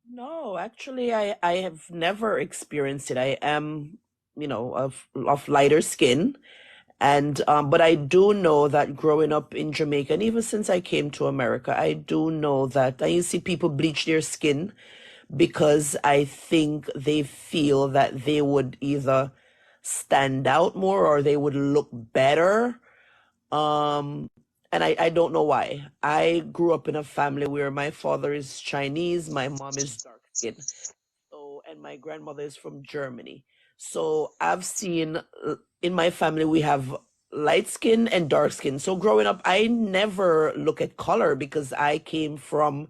No, actually, I have never experienced it. I am, of lighter skin. And but I do know that growing up in Jamaica, and even since I came to America, I do know that I see people bleach their skin because I think they feel that they would either stand out more or they would look better. Um, and I don't know why. I grew up in a family where my father is Chinese, my mom is dark skinned. So, and my grandmother is from Germany. So I've seen in my family we have light skin and dark skin. So growing up, I never look at color because I came from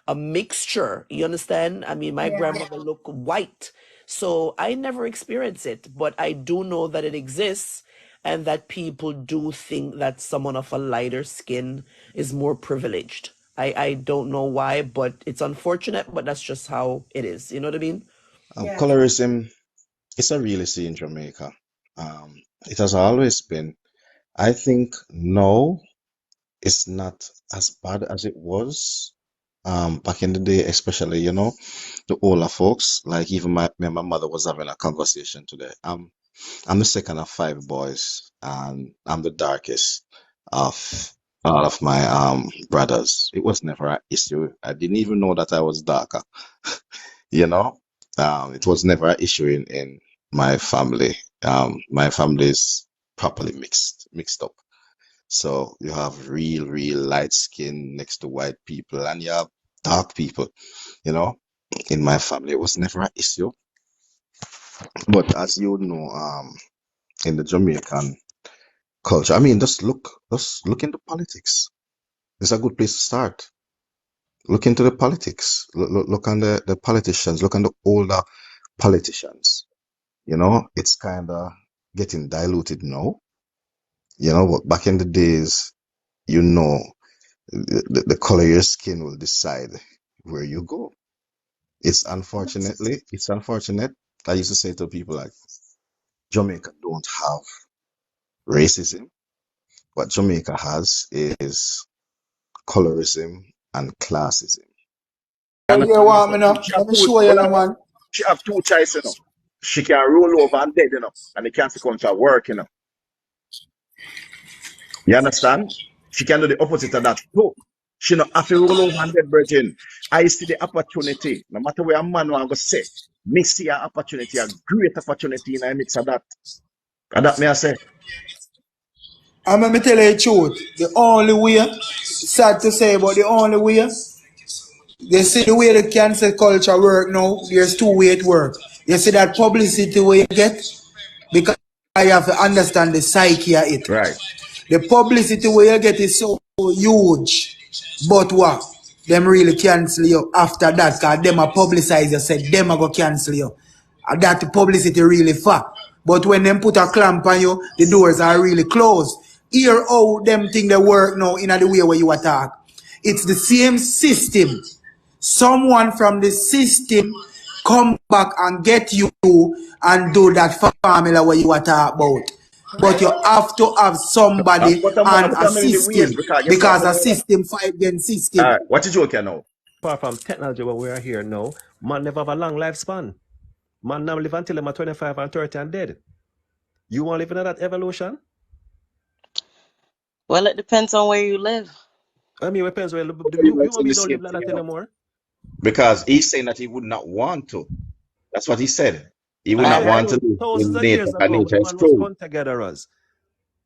a mixture. You understand? I mean, my Yeah. grandmother looked white. So I never experienced it, but I do know that it exists and that people do think that someone of a lighter skin is more privileged. I don't know why, but it's unfortunate, but that's just how it is. You know what I mean? Yeah. Colorism is a reality in Jamaica. It has always been. I think no, it's not as bad as it was back in the day, especially, the older folks. Like even me and my mother was having a conversation today. I'm the second of five boys, and I'm the darkest of all of my brothers. It was never an issue. I didn't even know that I was darker, you know. It was never an issue in my family. My family is properly mixed up. So you have real light skin next to white people, and you have dark people, you know. In my family, it was never an issue. But as you know, in the Jamaican culture, I mean, just look into politics. It's a good place to start. Look into the politics. Look on the politicians. Look on the older politicians. It's kind of getting diluted now. But back in the days, you know, the color of your skin will decide where you go. It's unfortunate. I used to say to people like Jamaica don't have racism. What Jamaica has is colorism and classism. You You hear understand me? what So me now? she have Let me two, show you, hold no, on, hold on. man. She have two choices, She can roll over and dead, and the cancer comes to work. You understand? She can do the opposite of that. No, she not have to roll over and dead, virgin. I see the opportunity. No matter where a man want to say, me see an opportunity, a great opportunity in the mix of that. And that may I say, I'm going to tell you the truth. The only way, sad to say, but the only way, they see the way the cancel culture work now, there's two way it work. You see that publicity where you get, because you have to understand the psyche of it. right. The publicity where you get is so huge. But what? Them really cancel you after that, because them a publicize you, said them a go cancel you. And that publicity really far. But when them put a clamp on you, the doors are really closed. Hear how them thing they work now in the way where you attack. It's the same system. Someone from the system come back and get you and do that formula where you are talking about. But you have to have somebody I'm and a coming in the system ways because guess what? because Hold a on, hold on. system fight against All system. right, what you joke now? Apart from technology where we are here now, man never have a long lifespan. Man now live until them are 25 and 30 and dead. You want to live in that evolution? Well, it depends on where you live. I mean, it depends where You're human saying the being don't same live like thing, that anymore. because he's saying that he would not want to. That's what he said. He would I not said I want to live thousands in of nature years because ago, nature the is man was cruel. hunter gatherers.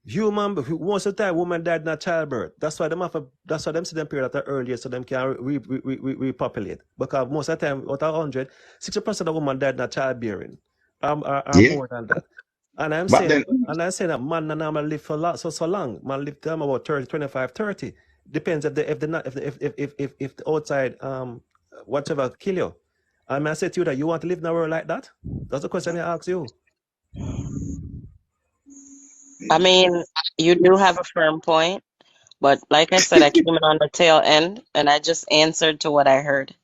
Human, most of the time, woman died in a childbirth. That's why them see them period at the earlier so them can repopulate. Because most of the time, out of 100, 60% of women died in a childbearing, or Yeah. more than that. And I'm But saying, then, that man not normally live for so long. Man live them about 30, 25, 30. Depends if the outside whatever kill you. I say to you that you want to live in a world like that. That's the question I ask you. I mean, you do have a firm point, but like I said, I came in on the tail end and I just answered to what I heard.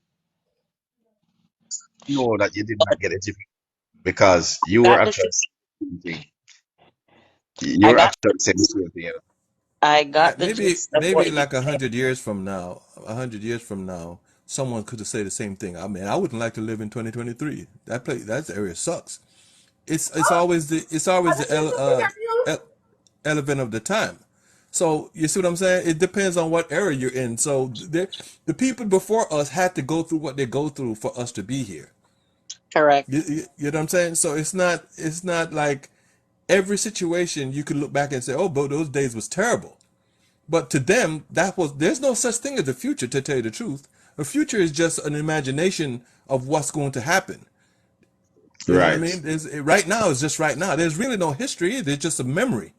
know that you did But not get it because you I were got the actually saying the same thing. You I were got actually saying the same thing. I got the Maybe gist of maybe what you like 100 years from now, 100 years from now, someone could have said the same thing. I mean, I wouldn't like to live in 2023. That area sucks. It's always the element of the time. So you see what I'm saying? It depends on what era you're in. So the people before us had to go through what they go through for us to be here. Correct. You know what I'm saying? So it's not like every situation you could look back and say, oh, but those days was terrible. But to them, there's no such thing as the future, to tell you the truth. The future is just an imagination of what's going to happen. You know what I Right. mean? Right now is just right now. There's really no history. It's just a memory.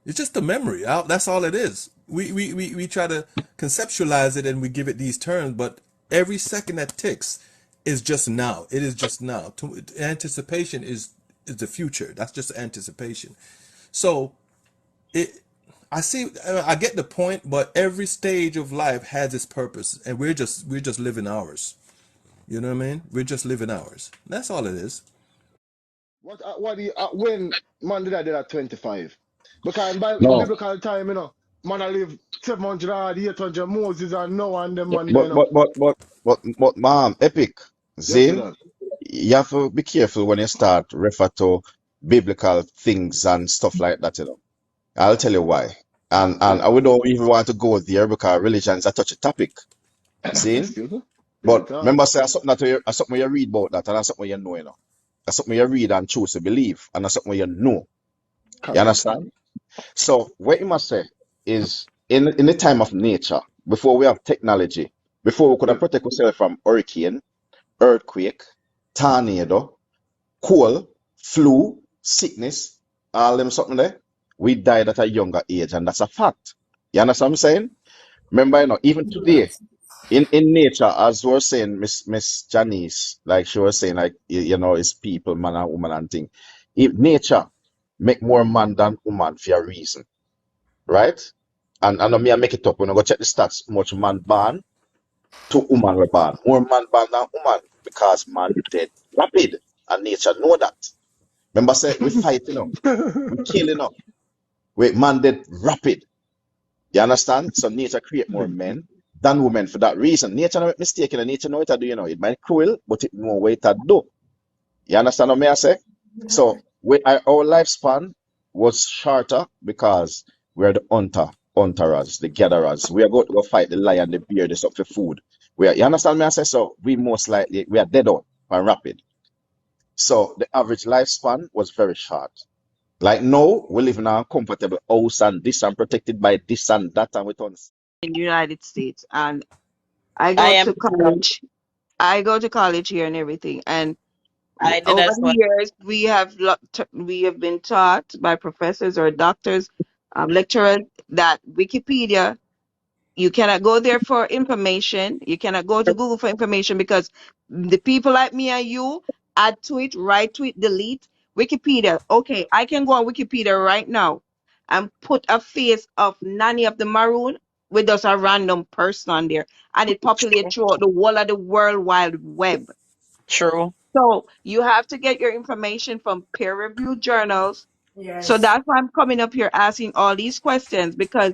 It's just a memory. That's all it is. We try to conceptualize it and we give it these terms, but every second that ticks is just now. It is just now. Anticipation is the future. That's just anticipation. So it I get the point, but every stage of life has its purpose, and we're just living ours. You know what I mean? We're just living ours. That's all it is. What do you, when man did I did at 25? Because in No, biblical time, man I live 700 or 800 Moses and Noah and them but man there, but but but but mom, epic, Yes, Zane, sir. you have to be careful when you start refer to biblical things and stuff like that. I'll tell you why. And Yeah. I would don't even want to go there because religion is a touchy topic. See? Excuse me? Yeah, But talk. remember, say that's something you read about that, and that's something you know. That's something you read and choose to believe, and that's something you know. You Correct. understand? So what you must say is in the time of nature, before we have technology, before we could have Yeah. protect ourselves from hurricane, earthquake, tornado, cold, flu, sickness, all them something there, we died at a younger age, and that's a fact. You understand what I'm saying? Remember, even today, in nature, as we were saying, Miss Janice, like she was saying, like it's people, man and woman and thing. If nature make more man than woman for a reason, right? And I know me I make it up when I go check the stats, much man born to woman we born. More man born than woman because man dead rapid. And nature know that. Remember say we fight, we kill, we man dead rapid. You understand? So nature create more men than women for that reason. Nature not make mistake, nature know what to do, It might cruel, but it know what to do. You understand what I say? So our lifespan was shorter because we're the hunterers, the gatherers. We are going to go fight the lion, the bear, the stuff for food. You understand me? I say so. We most likely we are dead on and rapid. So the average lifespan was very short. Like now, we live in a comfortable house and this and protected by this and that and we don't. In the United States, and I I go am to too. college. I go to college here and everything. And I did over as the well. years, we have been taught by professors or doctors, lecturers, that Wikipedia, you cannot go there for information. You cannot go to Google for information because the people like me and you add to it, write to it, delete. Wikipedia. Okay, I can go on Wikipedia right now and put a face of Nanny of the Maroon with just a random person on there, and it populates throughout the whole of the World Wide Web. True. So you have to get your information from peer-reviewed journals. So Yes. that's why I'm coming up here asking all these questions, because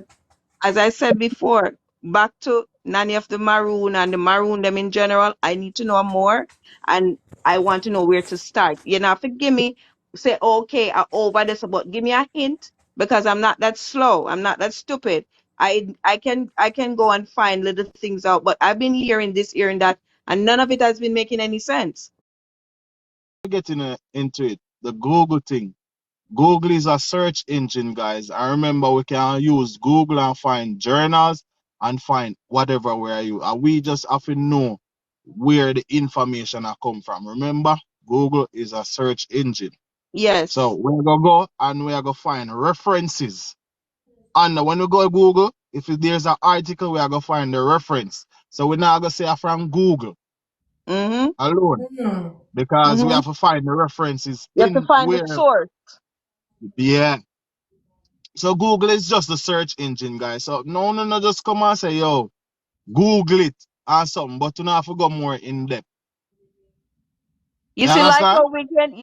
as I said before, back to Nanny of the Maroon and the Maroon them in general, I need to know more, and I want to know where to start. You know, forgive me, say, okay, I over this, but give me a hint, because I'm not that slow. I'm not that stupid. I can go and find little things out, but I've been hearing that, and none of it has been making any sense. Getting into it, the Google thing. Google is a search engine, guys. I remember we can use Google and find journals and find whatever where you are. We just have to know where the information are come from. Remember, Google is a search engine. So Yes. we're gonna go and we're gonna find references. And when we go to Google, if there's an article, we're gonna find the reference. So we're not gonna say from Google Mm-hmm. alone because we Mm-hmm. have to find the references You have to in find the where, source. yeah. So Google is just a search engine, guys. So no, just come and say, yo, Google it or something, but you don't have to go more in depth. You You see, like understand? how we can.